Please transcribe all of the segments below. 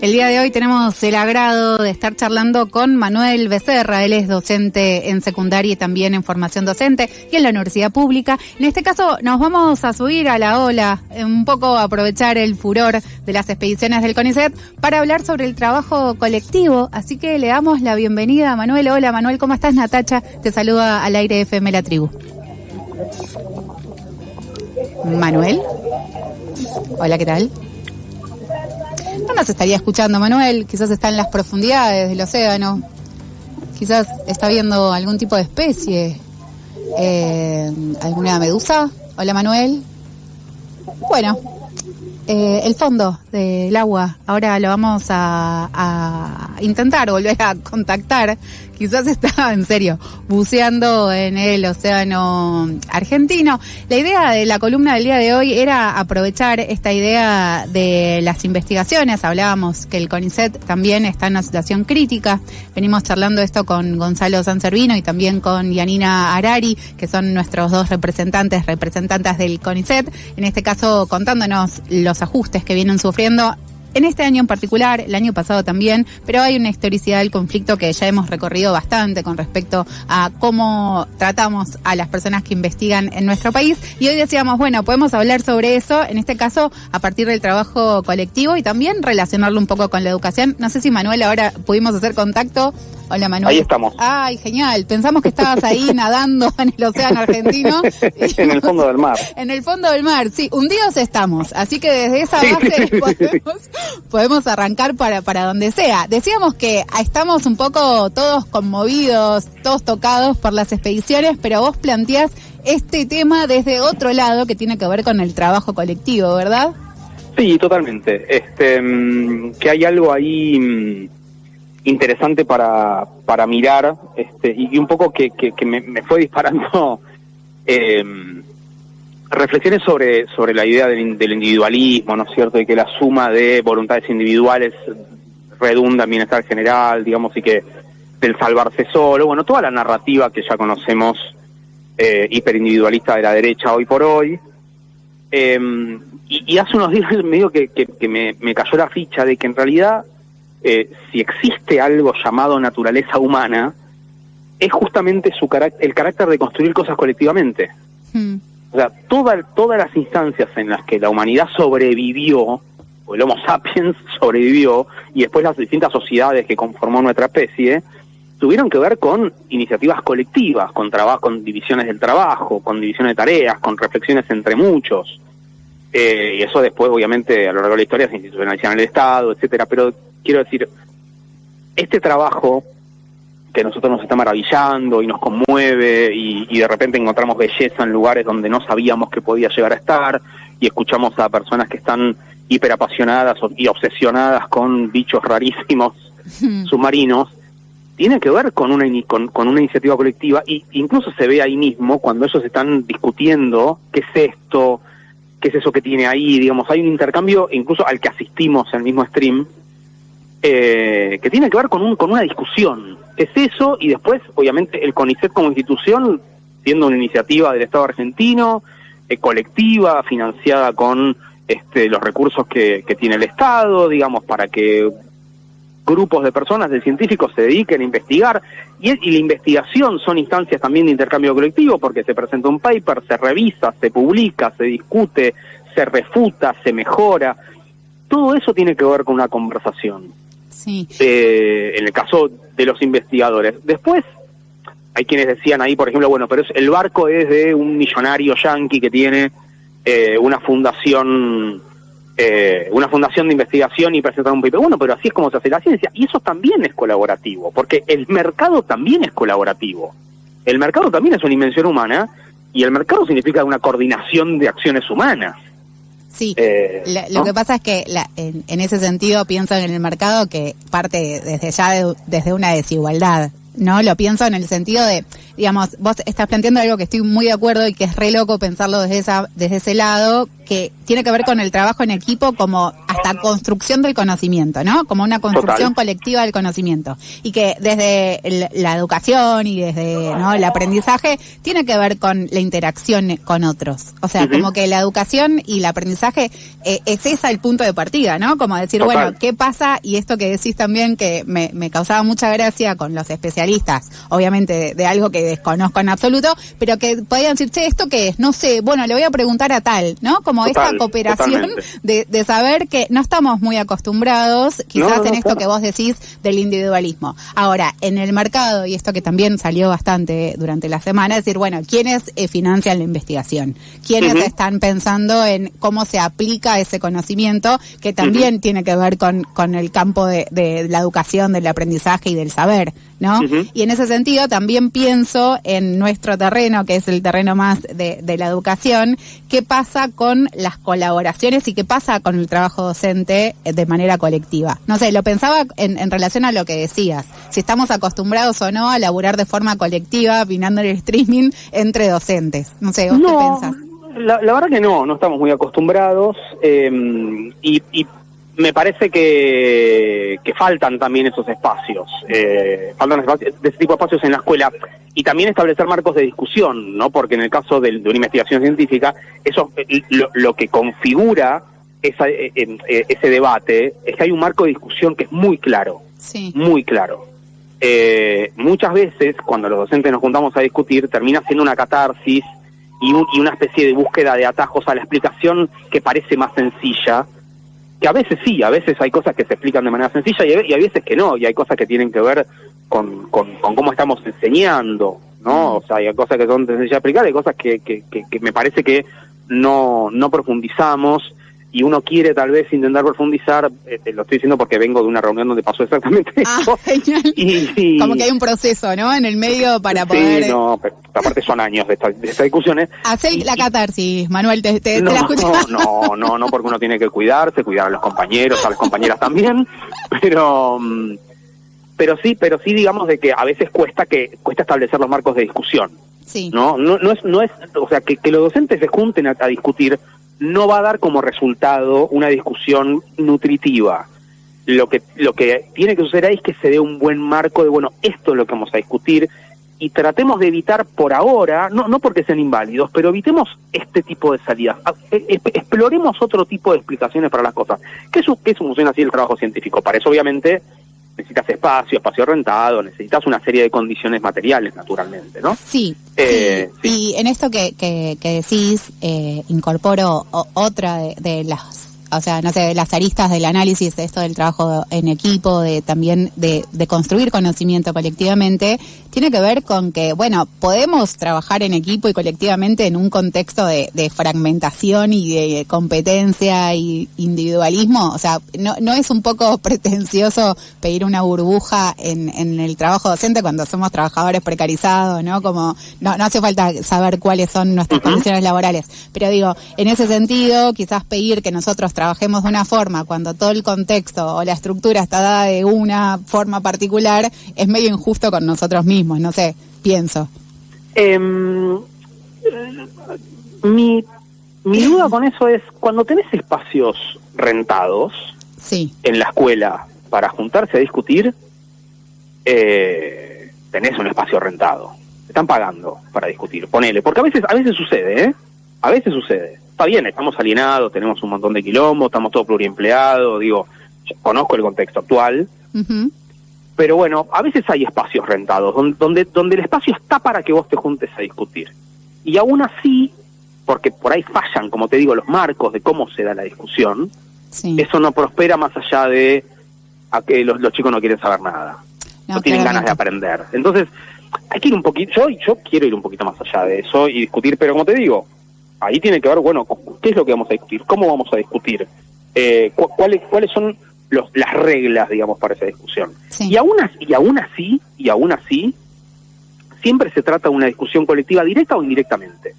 El día de hoy tenemos el agrado de estar charlando con Manuel Becerra. Él es docente en secundaria y también en formación docente y en la universidad pública. En este caso nos vamos a subir a la ola, un poco aprovechar el furor de las expediciones del CONICET para hablar sobre el trabajo colectivo. Así que le damos la bienvenida a Manuel. Hola Manuel, ¿cómo estás? Natacha te saluda al aire FM La Tribu. Manuel. Hola, ¿qué tal? No nos estaría escuchando, Manuel. Quizás está en las profundidades del océano. Quizás está viendo algún tipo de especie. ¿Alguna medusa? Hola, Manuel. Bueno, el fondo del agua. Ahora lo vamos a intentar volver a contactar. Quizás está, en serio, buceando en el océano argentino. La idea de la columna del día de hoy era aprovechar esta idea de las investigaciones. Hablábamos que el CONICET también está en una situación crítica. Venimos charlando esto con Gonzalo Sanservino y también con Yanina Arari, que son nuestros dos representantes del CONICET. En este caso, contándonos los ajustes que vienen sufriendo en este año en particular, el año pasado también, pero hay una historicidad del conflicto que ya hemos recorrido bastante con respecto a cómo tratamos a las personas que investigan en nuestro país. Y hoy decíamos, bueno, podemos hablar sobre eso, en este caso, a partir del trabajo colectivo y también relacionarlo un poco con la educación. No sé si, Manuel, ahora pudimos hacer contacto. Hola, Manuel. Ahí estamos. Ay, genial. Pensamos que estabas ahí nadando en el océano argentino. En el fondo del mar. En el fondo del mar, sí. Hundidos estamos. Así que desde esa base podemos arrancar para donde sea. Decíamos que estamos un poco todos conmovidos, todos tocados por las expediciones, pero vos planteás este tema desde otro lado que tiene que ver con el trabajo colectivo, ¿verdad? Sí, totalmente. Que hay algo ahí interesante para mirar, y un poco que me fue disparando reflexiones sobre la idea del individualismo, ¿no es cierto? Y que la suma de voluntades individuales redunda en bienestar general, digamos, y que del salvarse solo, bueno, toda la narrativa que ya conocemos hiperindividualista de la derecha hoy por hoy. Y hace unos días medio que me cayó la ficha de que en realidad si existe algo llamado naturaleza humana, es justamente el carácter de construir cosas colectivamente. O sea, todas las instancias en las que la humanidad sobrevivió, o el Homo sapiens sobrevivió, y después las distintas sociedades que conformó nuestra especie, tuvieron que ver con iniciativas colectivas, con divisiones del trabajo, con divisiones de tareas, con reflexiones entre muchos. Y eso después, obviamente, a lo largo de la historia se institucionalizó en el Estado, etcétera. Pero quiero decir, este trabajo que a nosotros nos está maravillando y nos conmueve y de repente encontramos belleza en lugares donde no sabíamos que podía llegar a estar, y escuchamos a personas que están hiperapasionadas y obsesionadas con bichos rarísimos submarinos, tiene que ver con una iniciativa colectiva, y incluso se ve ahí mismo cuando ellos están discutiendo qué es esto, qué es eso que tiene ahí, digamos, hay un intercambio incluso al que asistimos en el mismo stream, que tiene que ver con una discusión. ¿Qué es eso? Y después, obviamente, el CONICET como institución, siendo una iniciativa del Estado argentino, colectiva, financiada con los recursos que tiene el Estado, digamos, para que grupos de personas, de científicos, se dediquen a investigar, y la investigación son instancias también de intercambio colectivo, porque se presenta un paper, se revisa, se publica, se discute, se refuta, se mejora. Todo eso tiene que ver con una conversación. Sí. En el caso de los investigadores. Después, hay quienes decían ahí, por ejemplo, bueno, pero el barco es de un millonario yanqui que tiene una fundación de investigación y presentar un paper. Bueno, pero así es como se hace la ciencia, y eso también es colaborativo, porque el mercado también es colaborativo. El mercado también es una invención humana, y el mercado significa una coordinación de acciones humanas. Sí, lo que pasa es que en ese sentido pienso en el mercado que parte desde una desigualdad, ¿no? Lo pienso en el sentido de, digamos, vos estás planteando algo que estoy muy de acuerdo y que es re loco pensarlo desde ese lado, que tiene que ver con el trabajo en equipo como hasta hasta construcción del conocimiento, ¿no? Como una construcción colectiva del conocimiento. Y que desde la educación y desde, ¿no?, el aprendizaje tiene que ver con la interacción con otros. O sea, como que la educación y el aprendizaje es esa el punto de partida, ¿no? Como decir, bueno, ¿qué pasa? Y esto que decís también que me causaba mucha gracia con los especialistas, obviamente de algo que desconozco en absoluto, pero que podían decir, che, ¿esto qué es? No sé, bueno, le voy a preguntar a tal, ¿no? Como esta cooperación de saber que no estamos muy acostumbrados, quizás en esto que vos decís del individualismo. Ahora, en el mercado, y esto que también salió bastante durante la semana, es decir, bueno, ¿quiénes financian la investigación? ¿Quiénes están pensando en cómo se aplica ese conocimiento que también tiene que ver con el campo de la educación, del aprendizaje y del saber, ¿no? Y en ese sentido también pienso en nuestro terreno, que es el terreno más de la educación, qué pasa con las colaboraciones y qué pasa con el trabajo docente de manera colectiva. No sé, lo pensaba en relación a lo que decías, si estamos acostumbrados o no a laburar de forma colectiva, opinando en el streaming entre docentes. No sé, ¿vos qué pensás? La verdad que no estamos muy acostumbrados y me parece que faltan también esos espacios, faltan espacios, de ese tipo de espacios en la escuela, y también establecer marcos de discusión, ¿no? Porque en el caso de una investigación científica, eso lo que configura ese debate es que hay un marco de discusión que es muy claro, muy claro. Muchas veces, cuando los docentes nos juntamos a discutir, termina siendo una catarsis y una especie de búsqueda de atajos a la explicación que parece más sencilla, que a veces sí, a veces hay cosas que se explican de manera sencilla y a veces que no, y hay cosas que tienen que ver con cómo estamos enseñando, ¿no? O sea, hay cosas que son sencillas de explicar, hay cosas que me parece que no profundizamos, y uno quiere tal vez intentar profundizar, lo estoy diciendo porque vengo de una reunión donde pasó exactamente eso. Genial. Y como que hay un proceso, ¿no?, en el medio para poder... Sí, no, pero aparte son años de estas discusiones. Hacé la catarsis, Manuel, te no, la escuché. No, porque uno tiene que cuidarse, cuidar a los compañeros, a las compañeras también, pero sí, digamos de que a veces cuesta establecer los marcos de discusión. Sí. No es, o sea, que los docentes se junten a discutir no va a dar como resultado una discusión nutritiva. Lo que tiene que suceder ahí es que se dé un buen marco de, bueno, esto es lo que vamos a discutir, y tratemos de evitar por ahora, no porque sean inválidos, pero evitemos este tipo de salidas, exploremos otro tipo de explicaciones para las cosas. ¿Qué funciona así el trabajo científico? Para eso obviamente necesitas espacio rentado, necesitas una serie de condiciones materiales, naturalmente, ¿no? Sí. Y en esto que decís, incorporo otra de las, o sea, no sé, de las aristas del análisis, de esto del trabajo en equipo, también de construir conocimiento colectivamente, tiene que ver con que, bueno, podemos trabajar en equipo y colectivamente en un contexto de fragmentación y de competencia y individualismo. O sea, no es un poco pretencioso pedir una burbuja en el trabajo docente cuando somos trabajadores precarizados, ¿no? Como no hace falta saber cuáles son nuestras condiciones laborales. Pero digo, en ese sentido, quizás pedir que nosotros trabajemos de una forma cuando todo el contexto o la estructura está dada de una forma particular es medio injusto con nosotros mismos. No sé, pienso. Mi duda con eso es, cuando tenés espacios rentados en la escuela para juntarse a discutir, tenés un espacio rentado. Te están pagando para discutir, ponele. Porque a veces sucede, ¿eh? A veces sucede. Está bien, estamos alienados, tenemos un montón de quilombo, estamos todos pluriempleados, digo, conozco el contexto actual. Pero bueno, a veces hay espacios rentados, donde el espacio está para que vos te juntes a discutir. Y aún así, porque por ahí fallan, como te digo, los marcos de cómo se da la discusión, eso no prospera más allá de a que los chicos no quieren saber nada, no tienen ganas de aprender. Entonces, hay que ir un poquito, yo quiero ir un poquito más allá de eso y discutir, pero como te digo, ahí tiene que ver, bueno, ¿qué es lo que vamos a discutir? ¿Cómo vamos a discutir? ¿Cuáles son las reglas, digamos, para esa discusión? Y aún así, siempre se trata de una discusión colectiva, directa o indirectamente.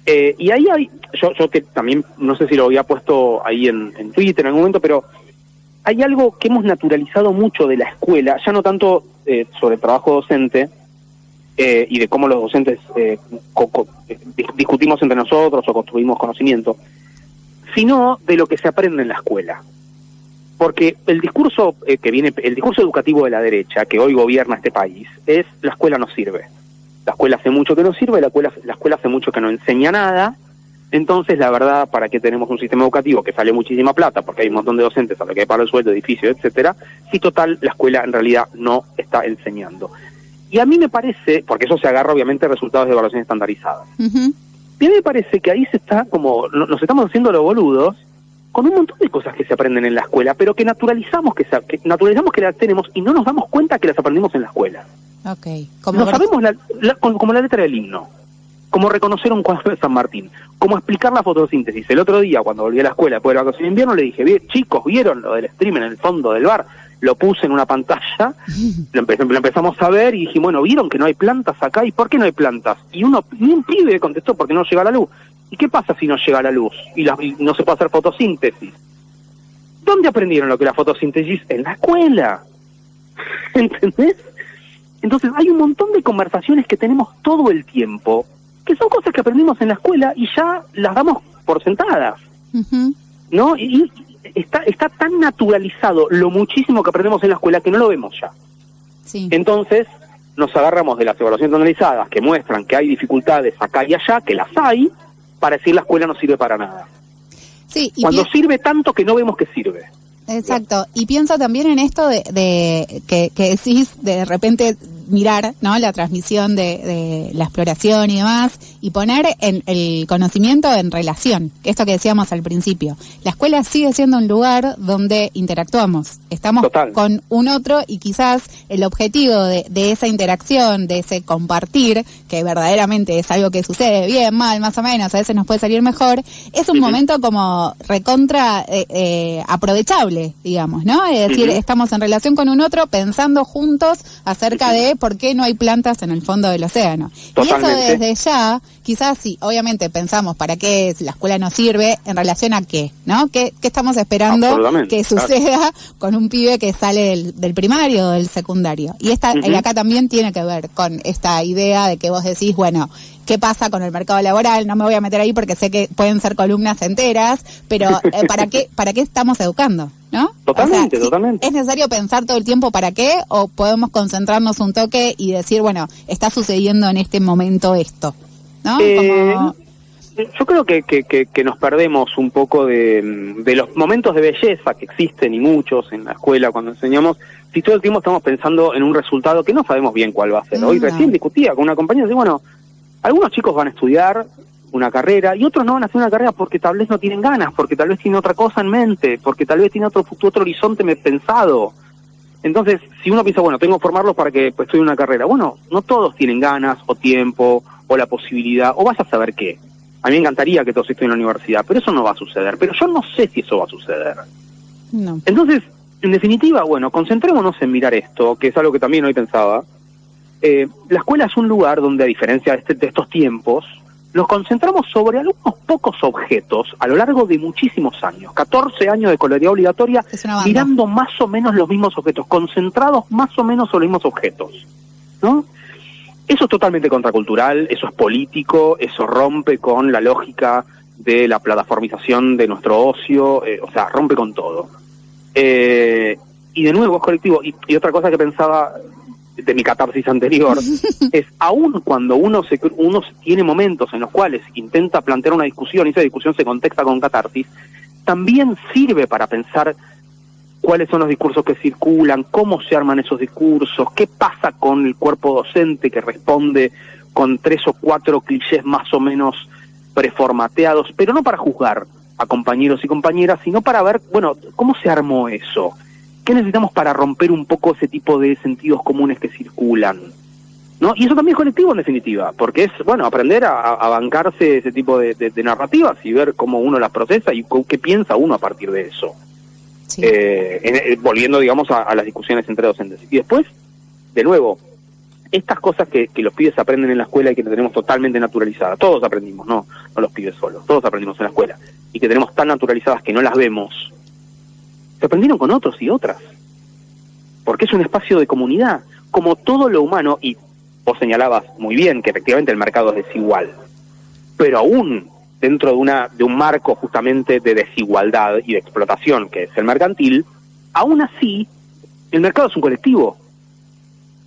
Y ahí hay, yo que también, no sé si lo había puesto ahí en Twitter en algún momento, pero hay algo que hemos naturalizado mucho de la escuela, ya no tanto sobre el trabajo docente, y de cómo los docentes discutimos entre nosotros o construimos conocimiento, sino de lo que se aprende en la escuela. Porque el discurso el discurso educativo de la derecha, que hoy gobierna este país, es la escuela no sirve. La escuela hace mucho que no sirve, la escuela hace mucho que no enseña nada. Entonces, la verdad, ¿para qué tenemos un sistema educativo que sale muchísima plata? Porque hay un montón de docentes a los que hay para el sueldo, edificios, etcétera. Si total, la escuela en realidad no está enseñando. Y a mí me parece, porque eso se agarra obviamente a resultados de evaluación estandarizadas. Uh-huh. Y a mí me parece que ahí se está como, nos estamos haciendo los boludos con un montón de cosas que se aprenden en la escuela, pero que naturalizamos que las tenemos y no nos damos cuenta que las aprendimos en la escuela. Okay. No sabemos como la letra del himno, como reconocer un cuadro de San Martín, como explicar la fotosíntesis. El otro día, cuando volví a la escuela después de la vacación de invierno, le dije, chicos, ¿vieron lo del stream en el fondo del bar? Lo puse en una pantalla, lo empezamos a ver y dije, bueno, ¿vieron que no hay plantas acá? ¿Y por qué no hay plantas? Y un pibe contestó, porque no llega la luz. ¿Y qué pasa si no llega la luz y no se puede hacer fotosíntesis? ¿Dónde aprendieron lo que es la fotosíntesis? En la escuela. ¿Entendés? Entonces hay un montón de conversaciones que tenemos todo el tiempo, que son cosas que aprendimos en la escuela y ya las damos por sentadas. Uh-huh. ¿No? Y está tan naturalizado lo muchísimo que aprendemos en la escuela que no lo vemos ya. Sí. Entonces nos agarramos de las evaluaciones analizadas que muestran que hay dificultades acá y allá, que las hay, para decir la escuela no sirve para nada. Sí, y cuando sirve tanto que no vemos que sirve. Exacto, y pienso también en esto de que decís de repente mirar, ¿no?, la transmisión de la exploración y demás, y poner en el conocimiento en relación, esto que decíamos al principio. La escuela sigue siendo un lugar donde interactuamos, estamos Total. Con un otro, y quizás el objetivo de esa interacción, de ese compartir, que verdaderamente es algo que sucede bien, mal, más o menos, a veces nos puede salir mejor, es un momento como recontra aprovechable, digamos, ¿no? Es decir, estamos en relación con un otro pensando juntos acerca de por qué no hay plantas en el fondo del océano. Totalmente. Y eso desde ya, quizás sí, obviamente pensamos para qué la escuela nos sirve, en relación a qué, ¿no? ¿Qué estamos esperando que suceda con un pibe que sale del primario o del secundario? Y acá también tiene que ver con esta idea de que vos decís, bueno, ¿qué pasa con el mercado laboral? No me voy a meter ahí porque sé que pueden ser columnas enteras, pero ¿para qué estamos educando? ¿No? Totalmente, o sea, totalmente. ¿Es necesario pensar todo el tiempo para qué? ¿O podemos concentrarnos un toque y decir, bueno, está sucediendo en este momento esto? ¿No? Yo creo que nos perdemos un poco de los momentos de belleza que existen, y muchos en la escuela cuando enseñamos, si todo el tiempo estamos pensando en un resultado que no sabemos bien cuál va a ser. Hoy recién discutía con una compañera, dice, bueno, algunos chicos van a estudiar una carrera y otros no van a hacer una carrera porque tal vez no tienen ganas, porque tal vez tienen otra cosa en mente, porque tal vez tienen otro horizonte pensado. Entonces, si uno piensa, bueno, tengo que formarlos para que estudien una carrera, bueno, no todos tienen ganas o tiempo o la posibilidad, o vaya a saber qué. A mí me encantaría que todos estudien en la universidad, pero eso no va a suceder. Pero yo no sé si eso va a suceder. No. Entonces, en definitiva, bueno, concentrémonos en mirar esto, que es algo que también hoy pensaba. La escuela es un lugar donde, a diferencia de estos tiempos, nos concentramos sobre algunos pocos objetos a lo largo de muchísimos años, 14 años de escolaridad obligatoria, mirando más o menos los mismos objetos, concentrados más o menos sobre los mismos objetos, ¿no? Eso es totalmente contracultural, eso es político, eso rompe con la lógica de la plataformización de nuestro ocio, o sea, rompe con todo. Y de nuevo es colectivo. Y otra cosa que pensaba de mi catarsis anterior es, aún cuando uno tiene momentos en los cuales intenta plantear una discusión y esa discusión se contexta con catarsis, también sirve para pensar cuáles son los discursos que circulan, cómo se arman esos discursos, qué pasa con el cuerpo docente que responde con 3 o 4 clichés más o menos preformateados, pero no para juzgar a compañeros y compañeras, sino para ver, bueno, cómo se armó eso. ¿Qué necesitamos para romper un poco ese tipo de sentidos comunes que circulan? ¿No? Y eso también es colectivo, en definitiva, porque es, bueno, aprender a bancarse ese tipo de narrativas y ver cómo uno las procesa y qué piensa uno a partir de eso. Sí. Volviendo, digamos, a las discusiones entre docentes. Y después, de nuevo, estas cosas que los pibes aprenden en la escuela y que tenemos totalmente naturalizadas, todos aprendimos, no los pibes solos, todos aprendimos en la escuela, y que tenemos tan naturalizadas que no las vemos, se aprendieron con otros y otras, porque es un espacio de comunidad, como todo lo humano, y vos señalabas muy bien que efectivamente el mercado es desigual, pero aún dentro de un marco justamente de desigualdad y de explotación, que es el mercantil, Aún así, el mercado es un colectivo,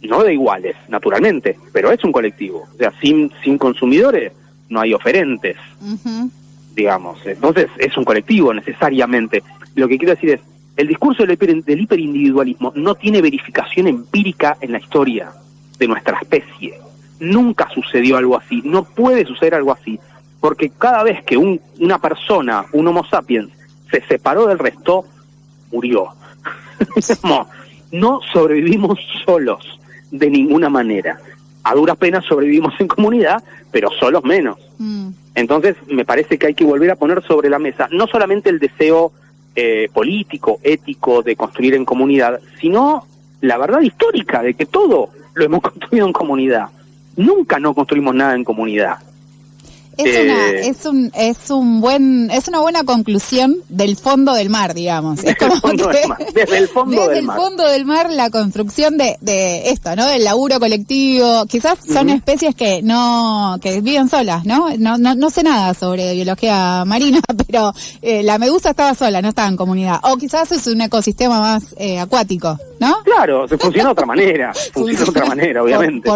no de iguales, naturalmente, pero es un colectivo. O sea, sin consumidores no hay oferentes, digamos. Entonces, es un colectivo necesariamente. Lo que quiero decir es, el discurso del hiperindividualismo no tiene verificación empírica en la historia de nuestra especie. Nunca sucedió algo así, no puede suceder algo así, porque cada vez que una persona, un Homo sapiens, se separó del resto, murió. No sobrevivimos solos, de ninguna manera. A duras penas sobrevivimos en comunidad, pero solos menos. Entonces, me parece que hay que volver a poner sobre la mesa, no solamente el deseo político, ético, de construir en comunidad, sino la verdad histórica de que todo lo hemos construido en comunidad. Nunca no construimos nada en comunidad. Es una buena conclusión del fondo del mar, digamos. Es como desde el fondo del mar la construcción de esto, ¿no? Del laburo colectivo. Quizás son especies que viven solas, ¿no? No sé nada sobre biología marina, pero la medusa estaba sola, no estaba en comunidad. O quizás es un ecosistema más acuático, ¿no? Claro, se funciona de otra manera. Obviamente.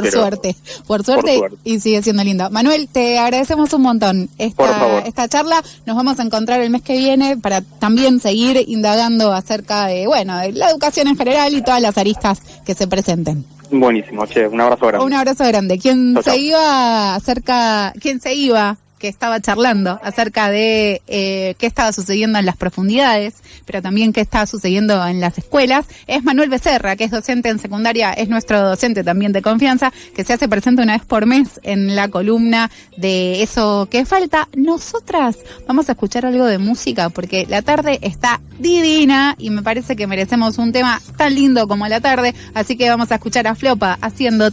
Por suerte, y sigue siendo lindo. Manuel, te agradecemos un montón esta charla. Nos vamos a encontrar el mes que viene para también seguir indagando acerca de la educación en general y todas las aristas que se presenten. Buenísimo, un abrazo grande. Un abrazo grande. ¿Quién se iba? Que estaba charlando acerca de qué estaba sucediendo en las profundidades, pero también qué estaba sucediendo en las escuelas, es Manuel Becerra, que es docente en secundaria, es nuestro docente también de confianza, que se hace presente una vez por mes en la columna de Eso que Falta. Nosotras vamos a escuchar algo de música, porque la tarde está divina y me parece que merecemos un tema tan lindo como la tarde, así que vamos a escuchar a Flopa haciendo